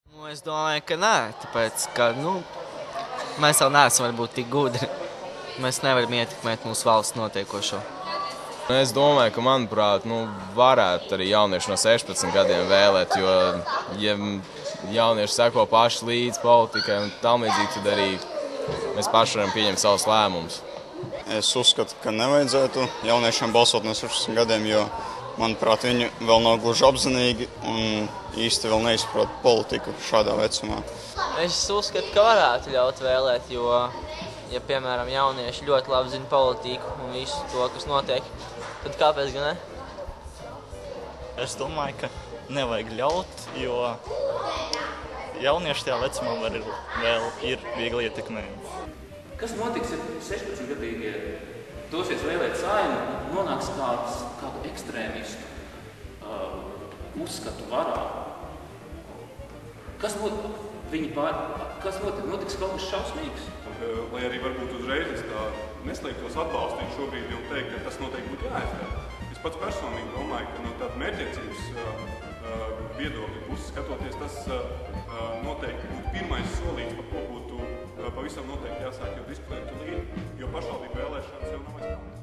Es domāju, ka nē, tāpēc, ka mēs vēl neesam varbūt tik gudri. Mēs nevaram ietekmēt mūsu valsts notiekošo. Es domāju, ka, manuprāt, varētu arī jaunieši no 16 gadiem vēlēt, jo, ja jaunieši seko paši līdz politikai un tam līdzīgi, tad arī mēs paši varam pieņemt savus lēmumus. Es uzskatu, ka nevajadzētu jauniešiem balsot no 16 gadiem, jo, manuprāt, viņi vēl nav gluži apzinīgi un īsti vēl neizprot politiku šādā vecumā. Es uzskatu, ka varētu ļaut vēlēt, jo, ja, piemēram, jaunieši ļoti labi zina politiku un visu to, kas notiek, tad kāpēc gan ne? Es domāju, ka nevajag ļaut, jo jaunieši tajā vecumā vēl ir viegli ietekmējami. Kas notiks, ja 16-gadīgie dosies vēlēt Saeimu un nonāks kādu ekstrēmistu uzskatu varā? Kas notiks kaut kas šausmīgs? Lai arī varbūt uzreiz es tā neslēgtos atbalstīt šobrīd un teikt, ka tas noteikti būtu jāizdara. Es pats personīgi domāju, ka no tāda mērķtiecības viedokļa puses skatoties, tas noteikti būtu pirmais solīts, par ko būtu pavisam noteikti jāsāk jau diskutēt līdzi, jo pašvaldību vēlēšanas jau nav aizpildītas.